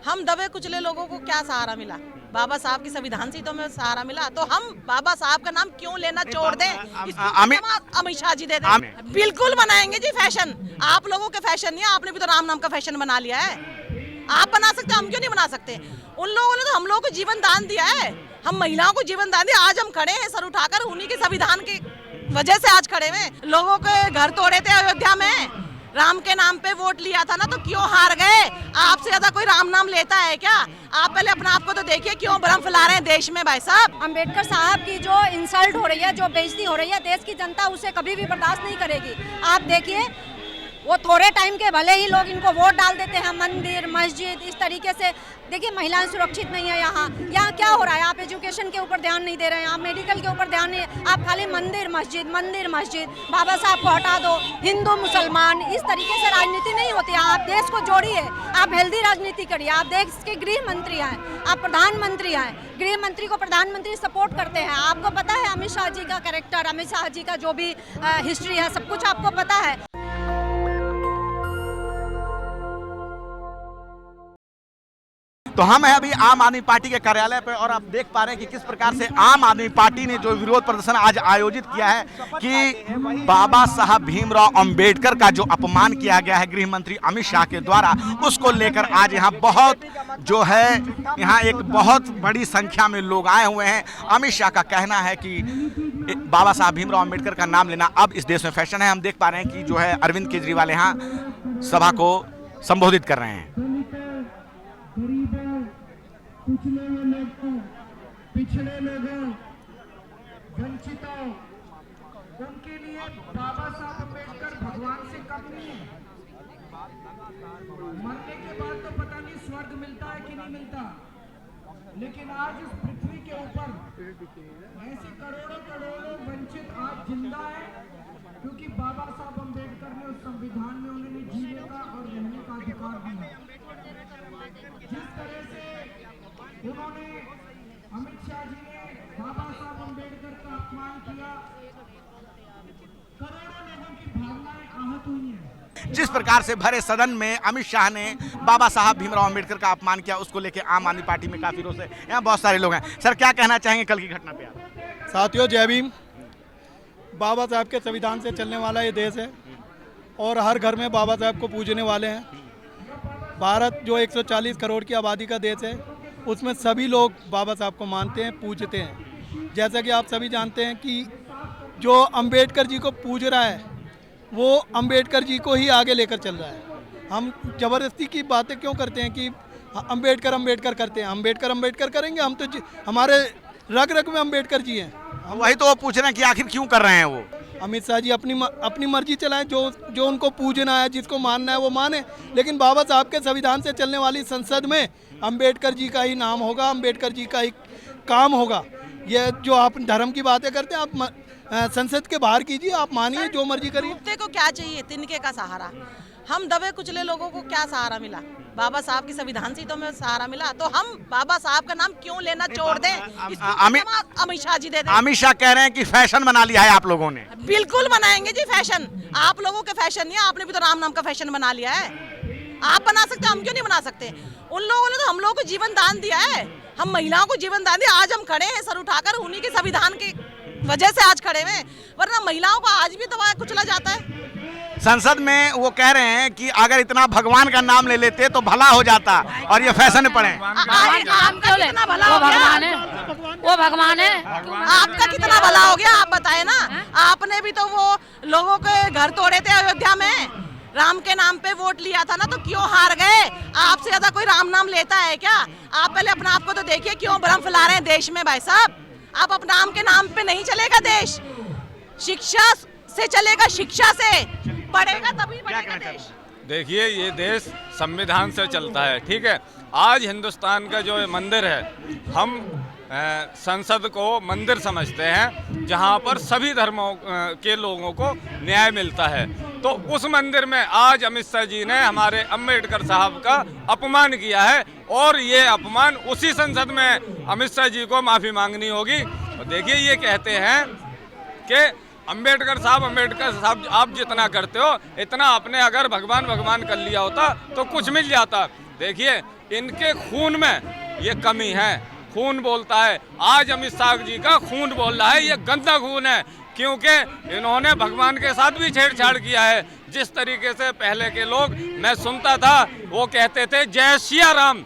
हम दबे कुचले लोगों को क्या सहारा मिला? बाबा साहब की संविधान से तो हमें सहारा मिला, तो हम बाबा साहब का नाम क्यों लेना छोड़ दें? अमित शाह जी दे दें। बिल्कुल बनाएंगे जी फैशन। आप लोगों के फैशन नहीं है, आपने भी तो राम नाम का फैशन बना लिया है। आप बना सकते, हम क्यों नहीं बना सकते? उन लोगों ने तो हम लोगों को जीवन दान दिया है, हम महिलाओं को जीवन दान दिया। आज हम खड़े हैं सर उठाकर, उन्हीं के संविधान की वजह से आज खड़े हैं। लोगों के घर तोड़े थे अयोध्या में, राम के नाम पे वोट लिया था ना, तो क्यों हार गए? आपसे ज्यादा कोई राम नाम लेता है क्या? आप पहले अपना आप को तो देखिए, क्यों भ्रम फैला रहे हैं देश में भाई साहब। अंबेडकर साहब की जो इंसल्ट हो रही है, जो बेइज्जती हो रही है, देश की जनता उसे कभी भी बर्दाश्त नहीं करेगी। आप देखिए, वो थोड़े टाइम के भले ही लोग इनको वोट डाल देते हैं, मंदिर मस्जिद इस तरीके से। देखिए, महिलाएं सुरक्षित नहीं है यहाँ क्या हो रहा है? आप एजुकेशन के ऊपर ध्यान नहीं दे रहे हैं, आप मेडिकल के ऊपर ध्यान नहीं, आप खाली मंदिर मस्जिद, बाबा साहब को हटा दो, हिंदू मुसलमान, इस तरीके से राजनीति नहीं होती। आप देश को जोड़िए, आप हेल्दी राजनीति करिए। आप देश के गृह मंत्री हैं, आप प्रधानमंत्री हैं, गृह मंत्री को प्रधानमंत्री सपोर्ट करते हैं। आपको पता है अमित शाह जी का कैरेक्टर, अमित शाह जी का जो भी हिस्ट्री है, सब कुछ आपको पता है। तो हम हैं अभी आम आदमी पार्टी के कार्यालय पे और आप देख पा रहे हैं कि किस प्रकार से आम आदमी पार्टी ने जो विरोध प्रदर्शन आज आयोजित किया है कि बाबा साहब भीमराव अंबेडकर का जो अपमान किया गया है गृह मंत्री अमित शाह के द्वारा, उसको लेकर आज यहाँ बहुत जो है यहाँ एक बहुत बड़ी संख्या में लोग आए हुए हैं। अमित शाह का कहना है कि बाबा साहब भीमराव अंबेडकर का नाम लेना अब इस देश में फैशन है। हम देख पा रहे हैं कि जो है अरविंद केजरीवाल यहाँ सभा को संबोधित कर रहे हैं। पिछड़े लोगों, वंचितों, उनके लिए बाबा साहब अम्बेडकर भगवान से कम नहीं है। मरने के बाद तो पता नहीं स्वर्ग मिलता है कि नहीं मिलता, लेकिन आज इस पृथ्वी के ऊपर ऐसे करोड़ों वंचित आज जिंदा है, क्योंकि बाबा साहब अम्बेडकर ने उस संविधान में उन्हें जीने का और रहने का अधिकार दिया। जिस तरह से उन्होंने, अमित शाह जी ने बाबा साहब अम्बेडकर का अपमान किया, करोड़ों लोगों की भावनाएं आहत हुई हैं। जिस प्रकार से भरे सदन में अमित शाह ने बाबा साहब भीमराव अंबेडकर का अपमान किया, उसको लेकर आम आदमी पार्टी में काफी रोष है। यहाँ बहुत सारे लोग हैं। सर, क्या कहना चाहेंगे कल की घटना पे आप? साथियों, जय भीम। बाबा साहब के संविधान से चलने वाला ये देश है और हर घर में बाबा साहब को पूजने वाले हैं। भारत जो 140 करोड़ की आबादी का देश है, उसमें सभी लोग बाबा साहब को मानते हैं, पूजते हैं। जैसा कि आप सभी जानते हैं कि जो अंबेडकर जी को पूज रहा है, वो अंबेडकर जी को ही आगे लेकर चल रहा है। हम ज़बरदस्ती की बातें क्यों करते हैं कि अंबेडकर करते हैं? अंबेडकर करेंगे हम तो, हमारे रग रग में अंबेडकर जी हैं। हम वही तो वो पूछ रहे हैं कि आखिर क्यों कर रहे हैं वो। अमित शाह जी अपनी मर्जी चलाएं, जो उनको पूजना है, जिसको मानना है वो माने, लेकिन बाबा साहब के संविधान से चलने वाली संसद में अंबेडकर जी का ही नाम होगा, अंबेडकर जी का ही काम होगा। ये जो आप धर्म की बातें करते हैं, आप संसद के बाहर कीजिए, आप मानिए, जो मर्जी करिए। कुत्ते को क्या चाहिए? तिनके का सहारा। हम दबे कुचले लोगों को क्या सहारा मिला? बाबा साहब की संविधान से तो हमें सहारा मिला, तो हम बाबा साहब का नाम क्यों लेना छोड़ दें? अमित शाह जी दे दें। अमित शाह कह रहे हैं कि फैशन बना लिया है आप लोगों ने। बिल्कुल बनाएंगे जी फैशन। आप लोगों के फैशन नहीं है, आपने भी तो राम नाम का फैशन बना लिया है। आप बना सकते, हम क्यों नहीं बना सकते? उन लोगों ने तो हम लोगों को जीवन दान दिया है, हम महिलाओं को जीवन दान दिया। आज हम खड़े हैं सर उठाकर, उन्हीं के संविधान की वजह से आज खड़े हैं, वरना महिलाओं को आज भी दबाया कुचला जाता है। संसद में वो कह रहे हैं कि अगर इतना भगवान का नाम ले लेते तो भला हो जाता और ये फैशन में पड़े। आपका कितना भला हो गया? वो भगवान है। आपका कितना भला हो गया, आप बताए ना। आपने भी तो वो लोगों के घर तोड़े थे अयोध्या में, राम के नाम पे वोट लिया था ना, तो क्यों हार गए? आपसे ज्यादा कोई राम नाम लेता है क्या? आप पहले अपना आप को तो देखिए, क्यों भ्रम फैला रहे हैं देश में भाई साहब। आप अपने नाम के नाम पे नहीं चलेगा देश, शिक्षा से चलेगा, शिक्षा से पढ़ेगा तभी बढ़ेगा देश। देखिए, ये देश संविधान से चलता है, ठीक है। आज हिंदुस्तान का जो मंदिर है, हम संसद को मंदिर समझते हैं जहां पर सभी धर्मों के लोगों को न्याय मिलता है। तो उस मंदिर में आज अमित शाह जी ने हमारे अंबेडकर साहब का अपमान किया है, और ये अपमान उसी संसद में अमित शाह जी को माफ़ी मांगनी होगी। और देखिए, ये कहते हैं कि अंबेडकर साहब आप जितना करते हो, इतना आपने अगर भगवान कर लिया होता तो कुछ मिल जाता। देखिए, इनके खून में ये कमी है। खून बोलता है, आज अमित शाह जी का खून बोल रहा है, ये गंदा खून है, क्योंकि इन्होंने भगवान के साथ भी छेड़छाड़ किया है। जिस तरीके से पहले के लोग, मैं सुनता था, वो कहते थे जय सिया राम,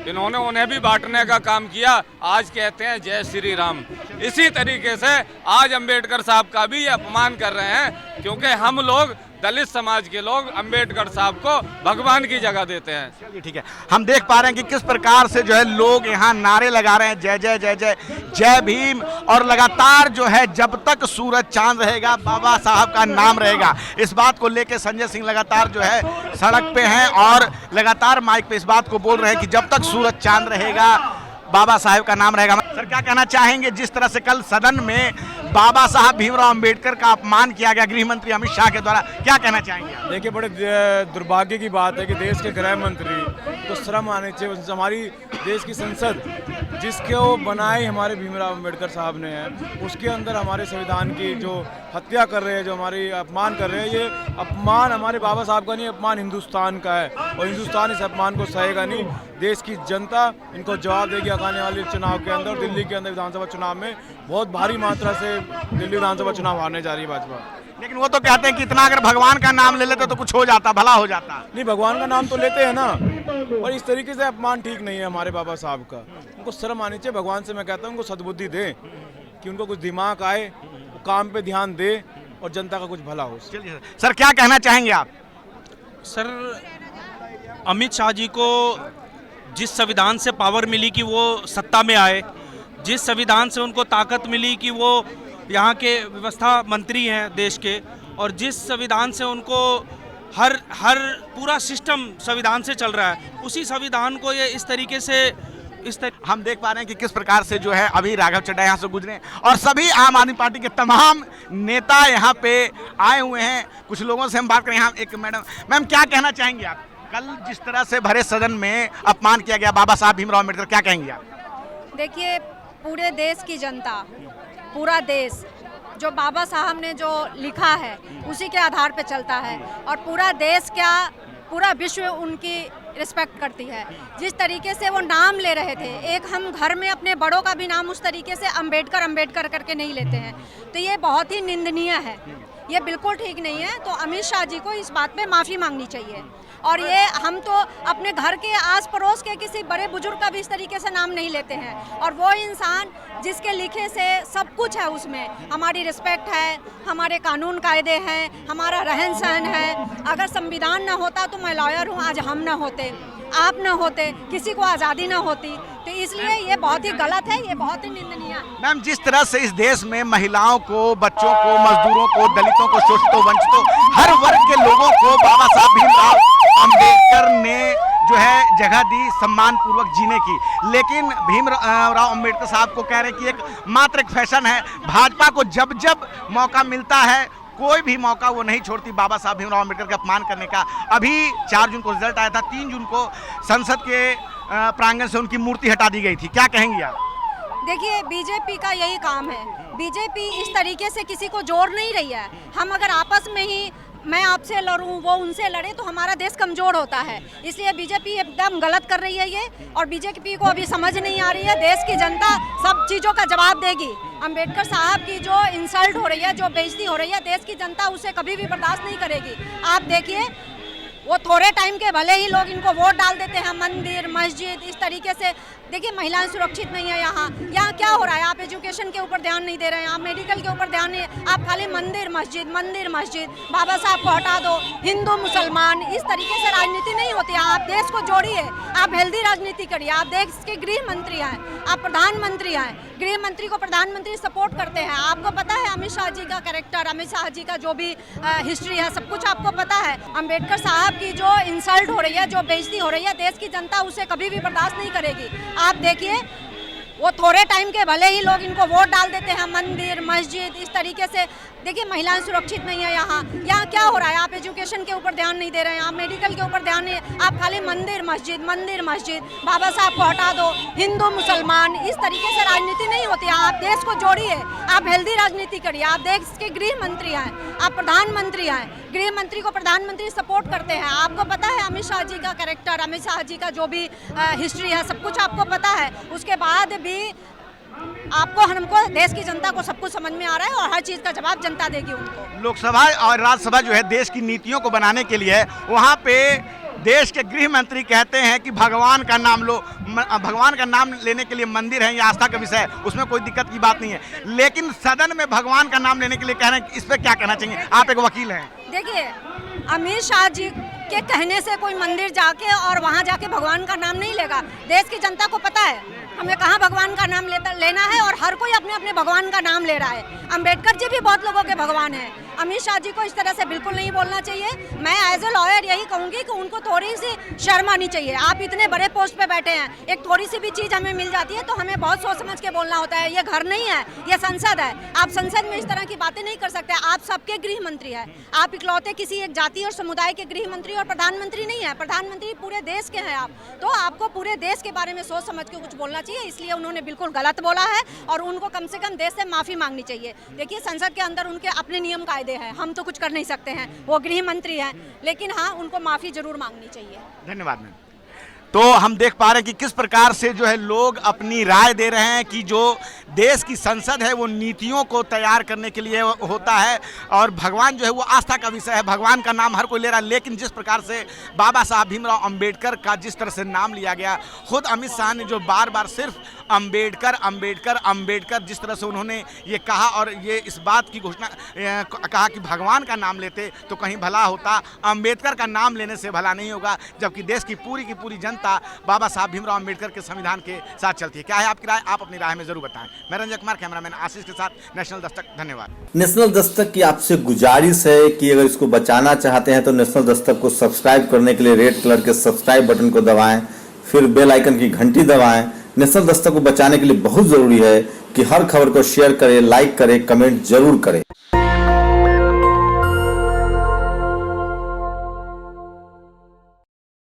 इन्होंने उन्हें भी बांटने का काम किया, आज कहते हैं जय श्री राम। इसी तरीके से आज अंबेडकर साहब का भी ये अपमान कर रहे हैं, क्योंकि हम लोग दलित समाज के लोग अंबेडकर साहब को भगवान की जगह देते हैं। चलिए ठीक है, हम देख पा रहे हैं कि किस प्रकार से जो है लोग यहाँ नारे लगा रहे हैं, जय जय जय जय जय भीम, और लगातार जो है जब तक सूरज चांद रहेगा बाबा साहब का नाम रहेगा। इस बात को लेकर संजय सिंह लगातार जो है सड़क पे हैं और लगातार माइक पे इस बात को बोल रहे हैं कि जब तक सूरज चांद रहेगा बाबा साहब का नाम रहेगा। सर क्या कहना चाहेंगे, जिस तरह से कल सदन में बाबा साहब भीमराव अंबेडकर का अपमान किया गया गृह मंत्री अमित शाह के द्वारा, क्या कहना चाहेंगे? देखिए, बड़े दुर्भाग्य की बात है कि देश के गृह मंत्री को शर्म आनी चाहिए। हमारी देश की संसद जिसको बनाए हमारे भीमराव अंबेडकर साहब ने है, उसके अंदर हमारे संविधान की जो हत्या कर रहे हैं, जो हमारी अपमान कर रहे हैं, ये अपमान हमारे बाबा साहब का नहीं, अपमान हिंदुस्तान का है, और हिंदुस्तान इस अपमान को सहेगा नहीं। देश की जनता इनको जवाब देगी आने वाले चुनाव के अंदर। दिल्ली के अंदर विधानसभा चुनाव में बहुत भारी मात्रा से दिल्ली विधानसभा चुनाव हारने जा रही है भाजपा। लेकिन वो तो कहते हैं कि इतना अगर भगवान का नाम ले लेते तो कुछ हो जाता, भला हो जाता। नहीं, भगवान का नाम तो लेते हैं ना, और इस तरीके से अपमान ठीक नहीं है हमारे बाबा साहब का। उनको शर्म आनी चाहिए। भगवान से मैं कहता हूँ उनको सद्बुद्धि दे कि उनको कुछ दिमाग आए, काम पे ध्यान दे और जनता का कुछ भला हो। चलिए सर, क्या कहना चाहेंगे आप? सर, अमित शाह जी को जिस संविधान से पावर मिली कि वो सत्ता में आए, जिस संविधान से उनको ताकत मिली कि वो यहाँ के व्यवस्था मंत्री हैं देश के, और जिस संविधान से उनको हर पूरा सिस्टम संविधान से चल रहा है, उसी संविधान को ये इस तरीके से हम देख पा रहे हैं कि किस प्रकार से जो है अभी राघव चड्ढा यहाँ से गुजरे और सभी आम आदमी पार्टी के तमाम नेता यहाँ पे आए हुए हैं। कुछ लोगों से हम बात करें। यहाँ एक मैम क्या कहना चाहेंगे आप? कल जिस तरह से भरे सदन में अपमान किया गया बाबा साहब भीमराव अम्बेडकर, क्या कहेंगे आप? देखिए, पूरे देश की जनता, पूरा देश जो बाबा साहब ने जो लिखा है उसी के आधार पे चलता है, और पूरा देश क्या, पूरा विश्व उनकी रिस्पेक्ट करती है। जिस तरीके से वो नाम ले रहे थे, एक हम घर में अपने बड़ों का भी नाम उस तरीके से अंबेडकर अंबेडकर करके नहीं लेते हैं, तो ये बहुत ही निंदनीय है, ये बिल्कुल ठीक नहीं है। तो अमित शाह जी को इस बात पे माफ़ी मांगनी चाहिए। और ये हम तो अपने घर के आस पड़ोस के किसी बड़े बुजुर्ग का भी इस तरीके से नाम नहीं लेते हैं, और वो इंसान जिसके लिखे से सब कुछ है, उसमें हमारी रिस्पेक्ट है, हमारे कानून कायदे हैं, हमारा रहन सहन है। अगर संविधान ना होता तो मैं लॉयर हूँ, आज हम ना होते, आप ना होते, किसी को आज़ादी ना होती, तो इसलिए ये बहुत ही गलत है, ये बहुत ही निंदनीय है। मैम, जिस तरह से इस देश में महिलाओं को, बच्चों को, मजदूरों को, दलितों को, शोषितों, वंचितों, हर वर्ग के लोगों को बाबा साहब भीमराव अंबेडकर ने जो है जगह दी सम्मान पूर्वक जीने की, लेकिन भीमराव अंबेडकर साहब को कह रहे हैं कि एक मात्र एक फैशन है। भाजपा को जब जब मौका मिलता है, कोई भी मौका वो नहीं छोड़ती बाबा साहब भीमराव अंबेडकर का अपमान करने का। अभी 4 जून को रिजल्ट आया था, 3 जून को संसद के प्रांगण से उनकी मूर्ति हटा दी गई थी, क्या कहेंगी आप? देखिए, बीजेपी का यही काम है। बीजेपी इस तरीके से किसी को जोड़ नहीं रही है। हम अगर आपस में ही, मैं आपसे लड़ूं, वो उनसे लड़े, तो हमारा देश कमज़ोर होता है। इसलिए बीजेपी एकदम गलत कर रही है ये, और बीजेपी को अभी समझ नहीं आ रही है। देश की जनता सब चीज़ों का जवाब देगी। अंबेडकर साहब की जो इंसल्ट हो रही है, जो बेइज्जती हो रही है, देश की जनता उसे कभी भी बर्दाश्त नहीं करेगी। आप देखिए, वो थोड़े टाइम के भले ही लोग इनको वोट डाल देते हैं, मंदिर मस्जिद इस तरीके से। देखिए, महिलाएं सुरक्षित नहीं है यहाँ क्या हो रहा है? आप एजुकेशन के ऊपर ध्यान नहीं दे रहे हैं, आप मेडिकल के ऊपर ध्यान नहीं, आप खाली मंदिर मस्जिद, बाबा साहब को हटा दो, हिंदू मुसलमान, इस तरीके से राजनीति नहीं होती है। आप देश को जोड़िए, आप हेल्दी राजनीति करिए। आप देश के गृह मंत्री हैं, आप प्रधानमंत्री हैं, गृह मंत्री को प्रधानमंत्री सपोर्ट करते हैं। आपको पता है अमित शाह जी का कैरेक्टर, अमित शाह जी का जो भी हिस्ट्री है, सब कुछ आपको पता है। अंबेडकर साहब की जो इंसल्ट हो रही है, जो बेइज्जती हो रही है, देश की जनता उसे कभी भी बर्दाश्त नहीं करेगी। आप देखिए, वो थोड़े टाइम के भले ही लोग इनको वोट डाल देते हैं, मंदिर मस्जिद इस तरीके से। देखिए महिलाएं सुरक्षित नहीं है यहाँ क्या हो रहा है? आप एजुकेशन के ऊपर ध्यान नहीं दे रहे हैं, आप मेडिकल के ऊपर ध्यान नहीं, आप खाली मंदिर मस्जिद बाबा साहब को हटा दो, हिंदू मुसलमान, इस तरीके से राजनीति नहीं होती है। आप देश को जोड़िए, आप हेल्दी राजनीति करिए। आप देश के गृह मंत्री हैं, आप प्रधानमंत्री हैं, गृह मंत्री को प्रधानमंत्री सपोर्ट करते हैं। आपको पता है अमित शाह जी का कैरेक्टर, अमित शाह जी का जो भी हिस्ट्री है, सब कुछ आपको पता है। उसके बाद भी आपको हमको देश की जनता को सब कुछ समझ में आ रहा है और हर चीज का जवाब जनता देगी उनको। लोकसभा और राज्यसभा जो है देश की नीतियों को बनाने के लिए, वहाँ पे देश के गृह मंत्री कहते हैं कि भगवान का नाम लो, भगवान का नाम लेने के लिए मंदिर है, ये आस्था का विषय है, उसमें कोई दिक्कत की बात नहीं है। लेकिन सदन में भगवान का नाम लेने के लिए कह रहे हैं, इस पर क्या कहना चाहिए? आप एक वकील हैं। देखिए, अमित शाह जी के कहने से कोई मंदिर जाके और वहाँ जाके भगवान का नाम नहीं लेगा। देश की जनता को पता है हमें कहाँ भगवान का नाम लेना है, और हर कोई अपने अपने भगवान का नाम ले रहा है। अंबेडकर जी भी बहुत लोगों के भगवान हैं। अमित शाह जी को इस तरह से बिल्कुल नहीं बोलना चाहिए। मैं एज ए लॉयर यही कहूँगी कि उनको थोड़ी सी शर्म आनी चाहिए। आप इतने बड़े पोस्ट पे बैठे हैं, एक थोड़ी सी भी चीज़ हमें मिल जाती है तो हमें बहुत सोच समझ के बोलना होता है। ये घर नहीं है, ये संसद है। आप संसद में इस तरह की बातें नहीं कर सकते। आप सबके गृह मंत्री हैं, आप इकलौते किसी एक जाति और समुदाय के गृह मंत्री और प्रधानमंत्री नहीं है। प्रधानमंत्री पूरे देश के हैं आप, तो आपको पूरे देश के बारे में सोच समझ के कुछ बोलना चाहिए। इसलिए उन्होंने बिल्कुल गलत बोला है और उनको कम से कम देश से माफ़ी मांगनी चाहिए। देखिए, संसद के अंदर उनके अपने नियम कायदे हैं, हम तो कुछ कर नहीं सकते हैं, वो गृह मंत्री हैं, लेकिन हाँ उनको माफ़ी जरूर मांगनी चाहिए। धन्यवाद मैम। तो हम देख पा रहे हैं कि किस प्रकार से जो है लोग अपनी राय दे रहे हैं कि जो देश की संसद है वो नीतियों को तैयार करने के लिए होता है, और भगवान जो है वो आस्था का विषय है। भगवान का नाम हर कोई ले रहा है, लेकिन जिस प्रकार से बाबा साहब भीमराव अंबेडकर का जिस तरह से नाम लिया गया, खुद अमित शाह ने जो बार बार सिर्फ अंबेडकर जिस तरह से उन्होंने ये कहा, और ये इस बात की घोषणा कहा कि भगवान का नाम लेते तो कहीं भला होता, अंबेडकर का नाम लेने से भला नहीं होगा, जबकि देश की पूरी जनता बाबा साहब भीमराव अंबेडकर के संविधान के साथ चलती है। क्या है आपकी राय? आप अपनी राय में जरूर बताएं। मैं रंजन कुमार, कैमरामैन आशीष के साथ नेशनल दस्तक। धन्यवाद। नेशनल दस्तक की आपसे गुजारिश है कि अगर इसको बचाना चाहते हैं तो नेशनल दस्तक को सब्सक्राइब करने के लिए रेड कलर के सब्सक्राइब बटन को दबाएं, फिर बेल आइकन की घंटी दबाएं। नेशनल दस्तक को बचाने के लिए बहुत जरूरी है कि हर खबर को शेयर करें, लाइक करें, कमेंट जरूर करें।